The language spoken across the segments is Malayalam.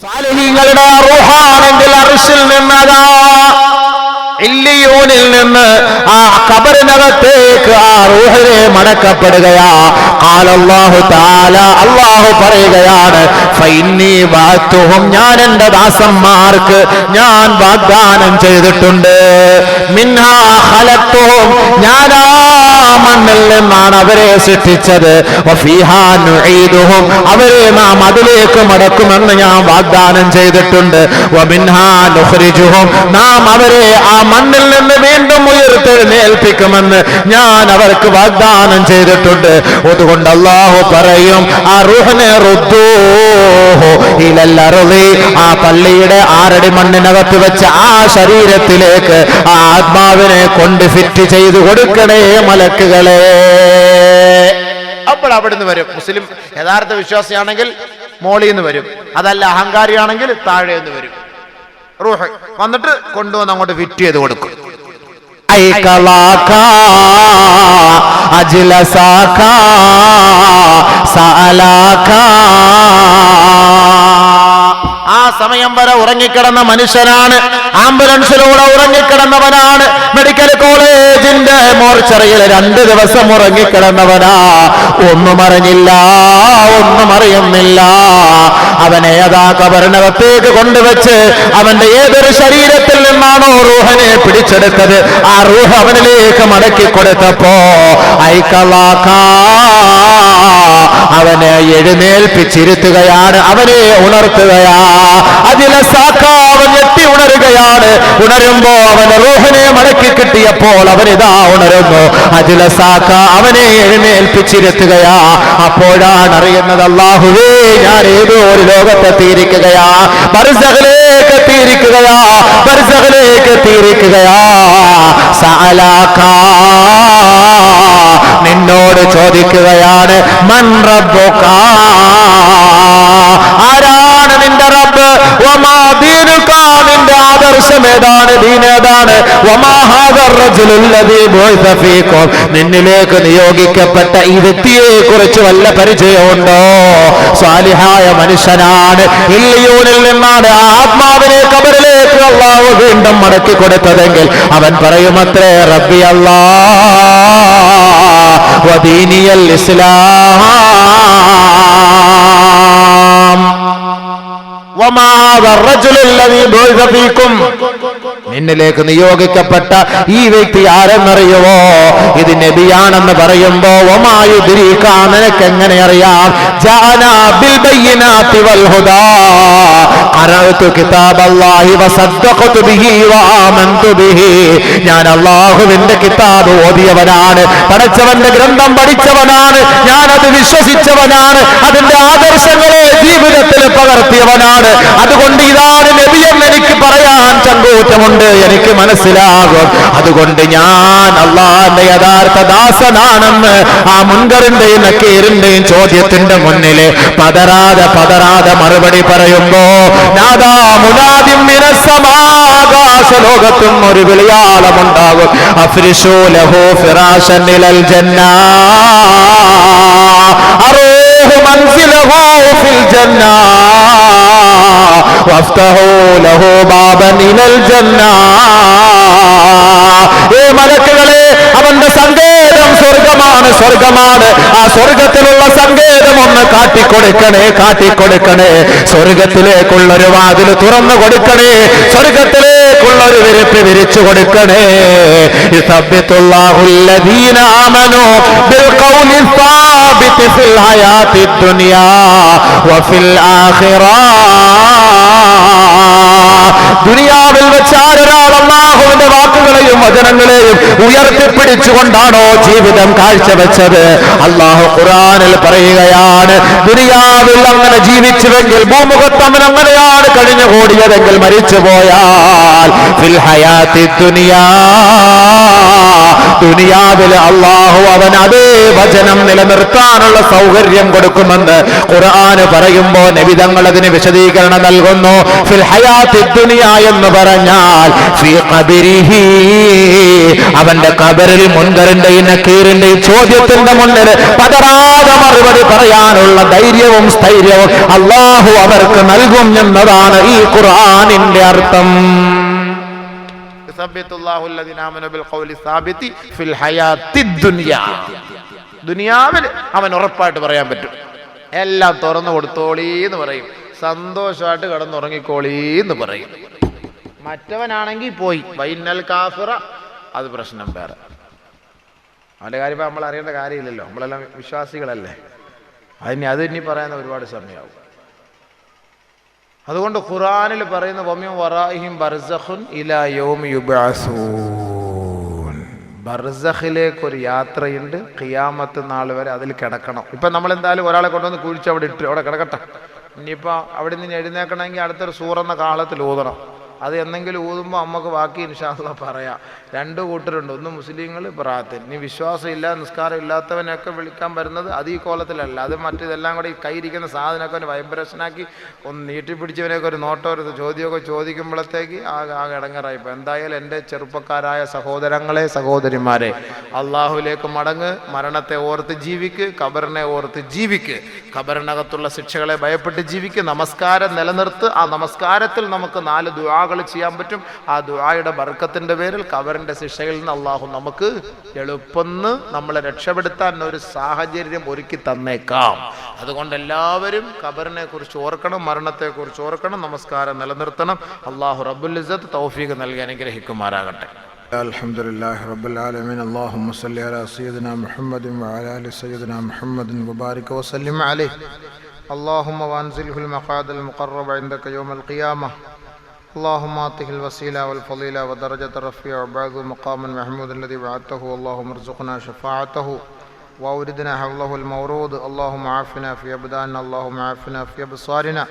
സാലിഹീങ്ങളുടെ റൂഹാണെങ്കിൽ അർശിൽ നിന്നതാ ഇല്ലിയൂനിൽ നിന്ന് ആ ഖബറിനകത്തേക്ക് ആ റൂഹിനെ മടക്കപ്പെടുകയാ. ഖാലല്ലാഹു തആല, അല്ലാഹു പറയുകയാണ്, ഫഇന്നി വഅതുഹും, ഞാൻ എൻ്റെ ദാസന്മാർക്ക് ഞാൻ വാഗ്ദാനം ചെയ്തിട്ടുണ്ട്. മിൻഹാ ഖലഖ്തുഹും, ഞാൻ ആ മണ്ണിൽ നിന്നാണ് അവരെ സൃഷ്ടിച്ചത്. വഫീഹാ നുഈദുഹും, അവരെ നാം അതിലേക്ക് മടക്കുമെന്ന് ഞാൻ വാഗ്ദാനം ചെയ്തിട്ടുണ്ട്. വമിൻഹാ നുഖ്രിജുഹും, നാം അവരെ ആ മണ്ണിൽ നിന്ന് വീണ്ടും ഉയർത്തെഴുന്നേൽപ്പിക്കുമെന്ന് ഞാൻ അവർക്ക് വാഗ്ദാനം ചെയ്തിട്ടുണ്ട്. അതുകൊണ്ട് അല്ലാഹു പറയും, ആ റൂഹിനെ റുദ്ദൂഹു ഇലൽ അർളി, ആ പള്ളിയുടെ 6 അടി മണ്ണിനകത്ത് വെച്ച് ആ ശരീരത്തിലേക്ക് ആ ആത്മാവിനെ കൊണ്ട് ഫിറ്റ് ചെയ്ത് കൊടുക്കണേ മലക്കുകളെ. അപ്പോൾ അവിടുന്ന് വരും. മുസ്ലിം യഥാർത്ഥ വിശ്വാസിയാണെങ്കിൽ മോളിന്ന് വരും, അതല്ല അഹങ്കാരിയാണെങ്കിൽ താഴെ നിന്ന് വരും. റൂഹ് വന്നിട്ട് കൊണ്ടുവന്ന് അങ്ങോട്ട് ഫിറ്റ് ചെയ്ത് കൊടുക്കും. ആ സമയം വരെ ഉറങ്ങിക്കിടന്ന മനുഷ്യനാണ്, ആംബുലൻസിലൂടെ ഉറങ്ങിക്കിടന്നവനാണ്, മെഡിക്കൽ കോളേജിന്റെ മോർച്ചറിയിൽ 2 ദിവസം ഉറങ്ങിക്കിടന്നവനാ. ഒന്നും അറിഞ്ഞില്ല, ഒന്നും അറിയുന്നില്ല. അവനെ അതാ ഖബറിനകത്തേക്ക് കൊണ്ടുവച്ച് അവന്റെ ഏതൊരു ശരീരത്തിൽ നിന്നാണോ റൂഹനെ പിടിച്ചെടുത്തത്, ആ റൂഹ് അവനിലേക്ക് മടക്കി കൊടുത്തപ്പോ അവനെ എഴുന്നേൽപ്പിച്ചിരുത്തുകയാണ്, അവനെ ഉണർത്തുകയാ. അവൻ ഞെട്ടി ഉണരുകയാണ്. ഉണരുമ്പോ അവന് റൂഹിനെ മടക്കി കിട്ടിയപ്പോൾ അവനിതാ ഉണരുന്നു. അവനെ എഴുന്നേൽപ്പിച്ചിരുത്തുകയാ. അപ്പോഴാണ് അറിയുന്നത്, അല്ലാഹുവേ, ഞാൻ ഏതോ ഒരു ലോകത്തെത്തിയിരിക്കുകയാ, ബർസഖിലേക്ക് എത്തിയിരിക്കുകയാ, ബർസഖിലേക്ക് എത്തിയിരിക്കുകയാ. നിന്നോട് ചോദിക്കുകയാണ്, മൻ റബ്ബുക, ആരാണ് നിന്റെ റബ്ബ്? വമാ ദീനുക, നിന്റെ ആദർശം ഏതാണ്, ദീൻ ഏതാണ്? വമാ ഹാദർ റജുലുല്ലദീ ബുഇസ ഫീകും, നിന്നിലേക്ക് നിയോഗിക്കപ്പെട്ട ഈ വ്യക്തിയെ കുറിച്ച് വല്ല പരിചയമുണ്ടോ? സ്വാലിഹായ മനുഷ്യനാണ്, ഇല്ലിയൂനിൽ നിന്നാണ് ആ ആത്മാവിനെ ഖബറിലേക്ക് അല്ലാഹു വീണ്ടും മടക്കി കൊടുത്തതെങ്കിൽ അവൻ പറയുമത്രേ, റബ്ബി അല്ലാഹ് വദീനിയൽ ഇസ്ലാം. നിന്നിലേക്ക് നിയോഗിക്കപ്പെട്ട ഈ വ്യക്തി ആരെന്നറിയുവോ? ഇത് നബിയാണെന്ന് പറയുമ്പോ വമായുദ്രീക, നിനക്ക് എങ്ങനെ അറിയാം? ജാനാ ബിൽ ബയ്യിനാതി വൽ ഹുദാ, ഖറഅതു കിതാബല്ലാഹി വസദ്ദഖതു ബിഹി വആമൻതു ബിഹി. ഞാൻ അല്ലാഹുവിന്റെ കിതാബ് ഓതിയവനാണ്, പടച്ചവന്റെ ഗ്രന്ഥം പഠിച്ചവനാണ്, ഞാൻ അത് വിശ്വസിച്ചവനാണ്, അതിന്റെ ആദർശങ്ങളെ ജീവിതത്തിൽ പകർത്തിയവനാണ്. അതുകൊണ്ട് ഇതാണ് നബിയെന്ന് എനിക്ക് പറയാൻ ചങ്കൂറ്റമുണ്ട്, എനിക്ക് മനസ്സിലാകും. അതുകൊണ്ട് ഞാൻ അല്ലാഹുവിന്റെ യഥാർത്ഥ ദാസനാണെന്ന് ആ മുൻകറിന്റെയും നക്കീറിന്റെയും ചോദ്യത്തിന്റെ മുന്നില് പതറാതെ മറുപടി പറയുമ്പോ നാദാ മുനാദിം മിനസ്സമാ, ആകാശലോകത്തും ഒരു വിളിയാളമുണ്ടാകും. അഫ്രിശൂ ലഹു ഫിറാശൻ ഇലൽ ജന്നാ, അറൂഹു മൻസിലഹു ഫിൽ ജന്നാ, വഫ്തഹൂ ലഹു ബാബൻ ഇലൽ ജന്നാ. ഏ മലക്കുകളെ, അവന്റെ സങ്കേതം സ്വർഗമാണ്, സ്വർഗമാണ്. ആ സ്വർഗത്തിലുള്ള സങ്കേതം ഒന്ന് കാട്ടിക്കൊടുക്കണേ. സ്വർഗത്തിലേക്കുള്ളൊരു വാതിൽ തുറന്നു കൊടുക്കണേ, സ്വർഗത്തിലേക്കുള്ളൊരു വിരിപ്പ് വിരിച്ചു കൊടുക്കണേ. യുസബ്ബിതുല്ലാഹുല്ലദീന ആമനൂ ബിൽ ഖൗലി സാബിതി ഫിൽ ഹയാത്തി ദുനിയാ വഫിൽ ആഖിറ. ദുനിയാവിൽ വെച്ച് ആരൊരാൾ അല്ലാഹുവിന്റെ വാക്കുകളെയും വചനങ്ങളെയും ഉയർത്തിപ്പിടിച്ചുകൊണ്ടാണോ ജീവിതം കാഴ്ചവെച്ചത്, അല്ലാഹു ഖുർആനിൽ പറയുകയാണ്, ദുനിയാവിൽ അങ്ങനെ ജീവിച്ചുവെങ്കിൽ, ഭൂമുഖത്ത് അവൻ അങ്ങനെയാണ് കഴിഞ്ഞുകൂടിയതെങ്കിൽ, മരിച്ചുപോയാൽ ഫിൽ ഹയാത്തി ദുനിയാ ദുനിയാവിൽ അല്ലാഹു അവൻ അതേ വചനം നിലനിർത്താനുള്ള സൗകര്യം കൊടുക്കുമെന്ന് ഖുർആൻ പറയുമ്പോൾ നബി തങ്ങൾ അതിന് വിശദീകരണം നൽകുന്നു. ഫിൽ ഹയാത്തി ദുനിയ എന്ന് പറഞ്ഞാൽ ഫീ ഖബരിഹി, അവന്റെ ഖബറിൽ മുൻകറിന്റെയും നക്കീറിന്റെയും ചോദ്യത്തിന്റെ മുന്നിൽ പതറാതെ മറുപടി പറയാനുള്ള ധൈര്യവും സ്ഥൈര്യവും അല്ലാഹു അവർക്ക് നൽകും എന്നതാണ് ഈ ഖുർആനിന്റെ അർത്ഥം. ദുനിയാവിൽ അവൻ ഉറപ്പായിട്ട് പറയാൻ പറ്റും, എല്ലാം തുറന്നു കൊടുത്തോളീന്ന് പറയും, സന്തോഷമായിട്ട് കിടന്നുറങ്ങിക്കോളീന്ന് പറയും. മറ്റവനാണെങ്കിൽ പോയി വൈനൽ കാഫിറ, അത് പ്രശ്നം വേറെ. അവൻ്റെ കാര്യം ഇപ്പം നമ്മൾ അറിയേണ്ട കാര്യമില്ലല്ലോ, നമ്മളെല്ലാം വിശ്വാസികളല്ലേ. അത് ഇനി പറയുന്ന ഒരുപാട് സമയമാവും. അതുകൊണ്ട് ഖുർആനിൽ പറയുന്ന വമിൻ വറാഇഹിം ബർസഖുൻ ഇലാ യൗമി യുബ്അസൂൻ, ബർസഖിലേക്ക് ഒരു യാത്രയുണ്ട്, ഖിയാമത്ത് നാൾ വരെ അതിൽ കിടക്കണം. ഇപ്പം നമ്മളെന്തായാലും ഒരാളെ കൊണ്ടുവന്ന് കുഴിച്ച് അവിടെ ഇട്ട് അവിടെ കിടക്കട്ടെ. ഇനിയിപ്പോൾ അവിടെ നിന്ന് എഴുന്നേക്കണമെങ്കിൽ അടുത്തൊരു സൂറെന്ന കാലത്തിൽ ഊതണം. അത് എന്തെങ്കിലും ഊതുമ്പോൾ നമുക്ക് ബാക്കി ഇൻഷാ അല്ലാഹ് പറയാം. രണ്ട് കൂട്ടരുണ്ട്, ഒന്ന് മുസ്ലിങ്ങൾ, പ്രാർത്ഥന. ഇനി വിശ്വാസം ഇല്ല, നിസ്കാരം ഇല്ലാത്തവനൊക്കെ വിളിക്കാൻ വരുന്നത് അത് ഈ കോലത്തിലല്ല. അത് മറ്റേതെല്ലാം കൂടെ ഈ കയ്യിരിക്കുന്ന സാധനമൊക്കെ ഒന്ന് വൈബ്രേഷനാക്കി ഒന്ന് നീട്ടിപ്പിടിച്ചവനെയൊക്കെ ഒരു നോട്ടോ ഒരു ചോദ്യമൊക്കെ ചോദിക്കുമ്പോഴത്തേക്ക് ആകെ ഇടങ്ങറായിപ്പോൾ. എന്തായാലും എൻ്റെ ചെറുപ്പക്കാരായ സഹോദരങ്ങളെ സഹോദരിമാരെ, അള്ളാഹുലേക്ക് മടങ്ങ്, മരണത്തെ ഓർത്ത് ജീവിക്ക്, ഖബറിനെ ഓർത്ത് ജീവിക്ക്, ഖബറിനകത്തുള്ള ശിക്ഷകളെ ഭയപ്പെട്ട് ജീവിക്ക്, നമസ്കാരം നിലനിർത്ത്. ആ നമസ്കാരത്തിൽ നമുക്ക് 4 ദുആകൾ ചെയ്യാൻ പറ്റും. ആ ദുആയുടെ ബർക്കത്തിന്റെ പേരിൽ ഖബറിന്റെ ശിക്ഷയിൽ നിന്ന് അള്ളാഹു നമുക്ക് എളുപ്പം നമ്മളെ രക്ഷപ്പെടുത്താൻ ഒരു സാഹചര്യം ഒരുക്കി തന്നേക്കാം. അതുകൊണ്ട് എല്ലാവരും ഖബറിനെ കുറിച്ച് ഓർക്കണം, മരണത്തെ കുറിച്ച് ഓർക്കണം, നമസ്കാരം നിലനിർത്തണം. അള്ളാഹു റബ്ബുൽ ഇസ്സത്ത് തൗഫീഖ് നൽകി അനുഗ്രഹിക്കുമാറാകട്ടെ. അൽഹംദുലില്ലാഹി റബ്ബിൽ ആലമീൻ. അല്ലാഹുമ്മ സ്വല്ലി അലാ സയ്യിദിനാ മുഹമ്മദിൻ വഅലാ ആലി സയ്യിദിനാ മുഹമ്മദിൻ വബാരിക വസല്ലിം അലൈഹി. അല്ലാഹുമ്മ വൻസിൽഹുൽ മഖാദൽ മുഖറബ ഇൻദക യൗമൽ ഖിയാമah. اللهم آته الوسيلة والفضيلة ودرجة الرفيع وبعثه المقام المحمود الذي بعثته. اللهم ارزقنا شفاعته وأوردنا حوله المورود. اللهم عافنا في أبداننا، اللهم عافنا في أبصارنا،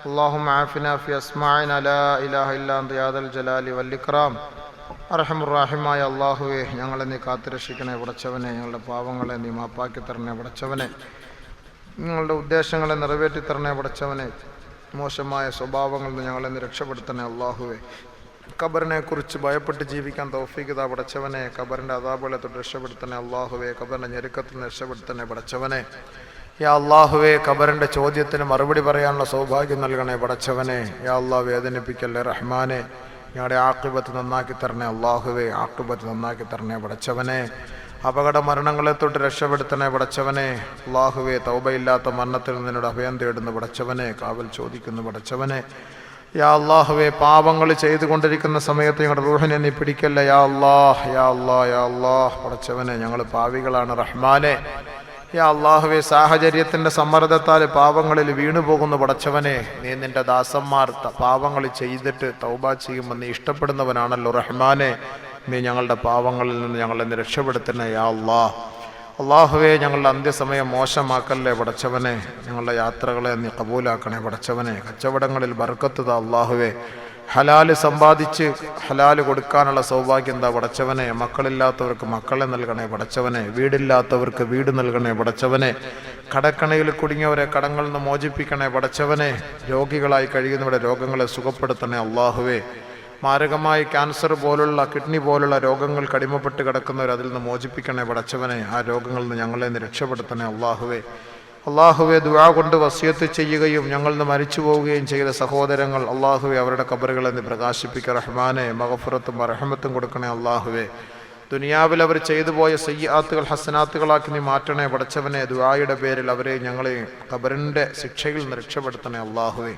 اللهم عافنا في أسماعنا. لا إله إلا أنت يا ذا الجلال والإكرام. അർഹമുർറാഹിമായ അല്ലാഹുവേ, ഞങ്ങളെ നീ കാത്തുരക്ഷിക്കണേ പടച്ചവനെ. ഞങ്ങളുടെ പാവങ്ങളെ നീ മാപ്പാക്കി തരണേ പടച്ചവനെ. ഞങ്ങളുടെ ഉദ്ദേശങ്ങളെ നിറവേറ്റി തരണേ പടച്ചവനെ. മോശമായ സ്വഭാവങ്ങളിൽ നിന്ന് ഞങ്ങളെ രക്ഷപ്പെടുത്തണേ അല്ലാഹുവേ. ഖബറിനെ കുറിച്ച് ഭയപ്പെട്ട് ജീവിക്കാൻ തൗഫീഖ് താ പടച്ചവനെ. ഖബറിൻ്റെ അദാബുകളെ തൊട്ട് രക്ഷപ്പെടുത്തണേ അല്ലാഹുവേ. ഖബറിൻ്റെ ഞെരുക്കത്തിൽ നിന്ന് രക്ഷപ്പെടുത്തണേ പടച്ചവനെ. യാ അല്ലാഹുവേ, ഖബറിൻ്റെ ചോദ്യത്തിന് മറുപടി പറയാനുള്ള സൗഭാഗ്യം നൽകണേ പടച്ചവനെ. യാ അല്ലാഹ്, വേദനിപ്പിക്കല്ലേ റഹ്മാനെ. ഞങ്ങളുടെ ആഖിബത്ത് നന്നാക്കി തരണേ അല്ലാഹുവേ. ആഖിബത്ത് നന്നാക്കി തരണേ പടച്ചവനെ. അപകട മരണങ്ങളെ തൊട്ട് രക്ഷപ്പെടുത്തണേ പടച്ചവനെ. അല്ലാഹുവേ, തൗബയില്ലാത്ത മരണത്തിൽ നിന്നോട് അഭയം തേടുന്ന പടച്ചവനെ, കാവൽ ചോദിക്കുന്ന പടച്ചവനെ. യാ അല്ലാഹുവേ, പാപങ്ങൾ ചെയ്തുകൊണ്ടിരിക്കുന്ന സമയത്ത് ഞങ്ങളുടെ റൂഹിനെ നീ പിടിക്കല്ല യാ അല്ലാഹ്. യാ അല്ലാഹ്, യാ അല്ലാഹ് പടച്ചവനെ, ഞങ്ങൾ പാവികളാണ് റഹ്മാനെ. യാ അല്ലാഹുവേ, സാഹചര്യത്തിൻ്റെ സമ്മർദ്ദത്താൽ പാപങ്ങളിൽ വീണുപോകുന്ന പടച്ചവനെ, നീ നിൻ്റെ ദാസന്മാർ പാപങ്ങൾ ചെയ്തിട്ട് തൗബ ചെയ്യുമ്പോൾ നീ ഇഷ്ടപ്പെടുന്നവനാണല്ലോ റഹ്മാനെ. നീ ഞങ്ങളുടെ പാവങ്ങളിൽ നിന്ന് ഞങ്ങളെ രക്ഷപ്പെടുത്തണേ യാ അല്ലാഹ്. അല്ലാഹുവേ, ഞങ്ങളുടെ അന്ത്യസമയം മോശമാക്കല്ലേ പടച്ചവനെ. ഞങ്ങളുടെ യാത്രകളെ നീ കബൂലാക്കണേ പടച്ചവനെ. കച്ചവടങ്ങളിൽ ബർക്കത്ത് താ അല്ലാഹുവേ. ഹലാല് സമ്പാദിച്ച് ഹലാല് കൊടുക്കാനുള്ള സൗഭാഗ്യം എന്താ പടച്ചവനെ. മക്കളില്ലാത്തവർക്ക് മക്കളെ നൽകണേ പടച്ചവനെ. വീടില്ലാത്തവർക്ക് വീട് നൽകണേ പടച്ചവനെ. കടക്കണയിൽ കുടുങ്ങിയവരെ കടങ്ങളിൽ നിന്ന് മോചിപ്പിക്കണേ പടച്ചവനെ. രോഗികളായി കഴിയുന്നവരുടെ രോഗങ്ങളെ സുഖപ്പെടുത്തണേ അല്ലാഹുവേ. മാരകമായി ക്യാൻസർ പോലുള്ള കിഡ്നി പോലുള്ള രോഗങ്ങൾ കടിമപ്പെട്ട് കിടക്കുന്നവർ അതിൽ നിന്ന് മോചിപ്പിക്കണേ പടച്ചവനെ. ആ രോഗങ്ങളിൽ നിന്ന് ഞങ്ങളെ രക്ഷപ്പെടുത്തണേ അല്ലാഹുവേ. അല്ലാഹുവേ, ദുആ കൊണ്ട് വസിയത്ത് ചെയ്യുകയും ഞങ്ങളിൽ നിന്ന് മരിച്ചു പോവുകയും ചെയ്ത സഹോദരങ്ങൾ അല്ലാഹുവേ, അവരുടെ ഖബറുകളെ നീ പ്രകാശിപ്പിക്കുക റഹ്മാനെ. മഗ്ഫിറത്തും റഹ്മത്തും കൊടുക്കണേ അല്ലാഹുവേ. ദുനിയാവിൽ അവർ ചെയ്തു പോയ സയ്യിആത്തുകൾ ഹസനാത്തുകളാക്കി നീ മാറ്റണേ പടച്ചവനെ. ദുആയുടെ പേരിൽ അവരെ ഞങ്ങളെ ഖബറിൻ്റെ ശിക്ഷയിൽ നിന്ന് രക്ഷപ്പെടുത്തണേ അല്ലാഹുവേ.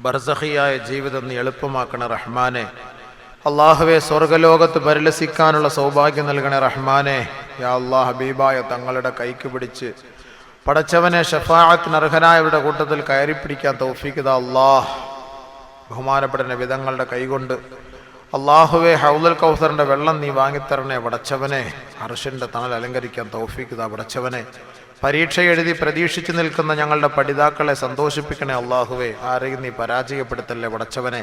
ബർസഖിയായ ജീവിതം നീ എളുപ്പമാക്കണേ റഹ്മാനെ. അല്ലാഹുവേ, സ്വർഗലോകത്ത് പരിലസിക്കാനുള്ള സൗഭാഗ്യം നൽകണേ റഹ്മാനെ. യാ അല്ലാഹ്, ഹബീബായ തങ്ങളുടെ കൈക്ക് പിടിച്ച് പടച്ചവനെ ഷഫാഅത്തിന് അർഹനായവരുടെ കൂട്ടത്തിൽ കയറിപ്പിടിക്കാൻ തൗഫീഖ് താ അല്ലാഹ്. ബഹുമാനപ്പെട്ട നബിതങ്ങളുടെ കൈകൊണ്ട് അല്ലാഹുവേ, ഹൗലുൽ കൗസറിൻ്റെ വെള്ളം നീ വാങ്ങിത്തരണേ പടച്ചവനെ. അർശിൻ്റെ തണൽ അലങ്കരിക്കാൻ തൗഫീഖ് താ പടച്ചവനെ. പരീക്ഷ എഴുതി പ്രതീക്ഷിച്ചു നിൽക്കുന്ന ഞങ്ങളുടെ പഠിതാക്കളെ സന്തോഷിപ്പിക്കണേ അല്ലാഹുവേ. ആരെയും നീ പരാജയപ്പെടുത്തല്ലേ പടച്ചവനെ.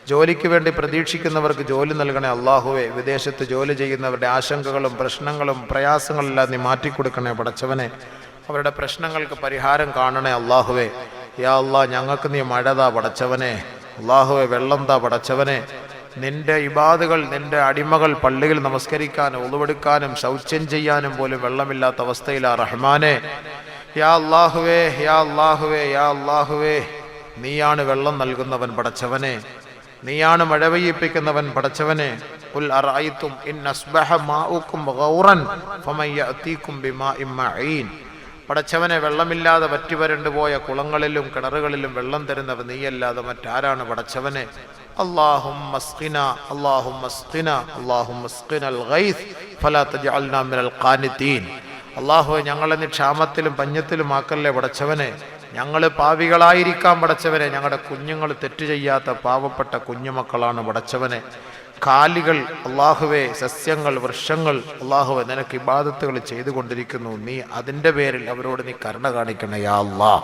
ജോലിക്ക് വേണ്ടി പ്രതീക്ഷിക്കുന്നവർക്ക് ജോലി നൽകണേ അള്ളാഹുവേ. വിദേശത്ത് ജോലി ചെയ്യുന്നവരുടെ ആശങ്കകളും പ്രശ്നങ്ങളും പ്രയാസങ്ങളെല്ലാം നീ മാറ്റിക്കൊടുക്കണേ പടച്ചവനെ. അവരുടെ പ്രശ്നങ്ങൾക്ക് പരിഹാരം കാണണേ അള്ളാഹുവേ. യാ അള്ളാഹ്, ഞങ്ങൾക്ക് നീ മഴ താ പടച്ചവനെ. അള്ളാഹുവേ, വെള്ളം താ പടച്ചവനെ. നിന്റെ ഇബാദുകൾ, നിന്റെ അടിമകൾ പള്ളിയിൽ നമസ്കരിക്കാനും ഉളുവെടുക്കാനും ശൗച്യം ചെയ്യാനും പോലും വെള്ളമില്ലാത്ത അവസ്ഥയിലാ റഹ്മാനെ. യാ അള്ളാഹുവേ, യാ അള്ളാഹുവേ, യാ അള്ളാഹുവേ, നീയാണ് വെള്ളം നൽകുന്നവൻ പടച്ചവനെ. നീയാണ് മഴ പെയ്യിപ്പിക്കുന്നവൻ പടച്ചവനെ. ഖുൽ അറഅയ്തും ഇൻ അസ്ബഹ മാഉകും ഗൗറൻ ഫമൻ യഅതീകും ബിമാഇൻ മഈൻ. പടച്ചവനെ, വെള്ളമില്ലാതെ വറ്റിവരണ്ടു പോയ കുളങ്ങളിലും കിണറുകളിലും വെള്ളം തരുന്നവൻ നീയല്ലാതെ മറ്റാരാണ് പടച്ചവനെ. اللهم اسقنا اللهم اسقنا اللهم اسقنا الغيث فلا تجعلنا من القانتين. അല്ലാഹുവേ, ഞങ്ങളെ നീ ക്ഷാമത്തിലും പഞ്ഞത്തിലും ആക്കല്ലേ പടച്ചവനെ. ഞങ്ങൾ പാപികളായിരിക്കാം പടച്ചവനെ. ഞങ്ങളുടെ കുഞ്ഞുങ്ങൾ തെറ്റ് ചെയ്യാത്ത പാവപ്പെട്ട കുഞ്ഞുമക്കളാണ് പടച്ചവനെ. കാലികൾ അല്ലാഹുവേ, സസ്യങ്ങൾ, വൃക്ഷങ്ങൾ അല്ലാഹുവേ നിനക്ക് ഇബാദത്തുകൾ ചെയ്തുകൊണ്ടിരിക്കുന്നു. നീ അതിൻ്റെ പേരിൽ അവരോട് നീ കരുണ കാണിക്കണേ യാ അല്ലാഹ്.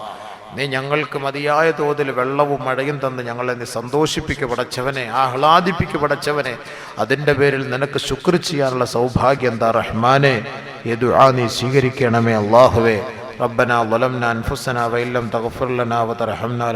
നീ ഞങ്ങൾക്ക് മതിയായ തോതിൽ വെള്ളവും മഴയും തന്ന് ഞങ്ങളെ നീ സന്തോഷിപ്പിക്കു പടച്ചവനെ, ആഹ്ലാദിപ്പിക്കു പടച്ചവനെ. അതിൻ്റെ പേരിൽ നിനക്ക് ശുക്ർ ചെയ്യാനുള്ള സൗഭാഗ്യം എന്താ റഹ്മാനെ. ഈ ദുആ നീ സ്വീകരിക്കണമേ അല്ലാഹുവേ. റബ്ബനാ ളലംനാ അൻഫുസനാ വഇല്ലം തഗ്ഫിർ ലനാ വതർഹംനാ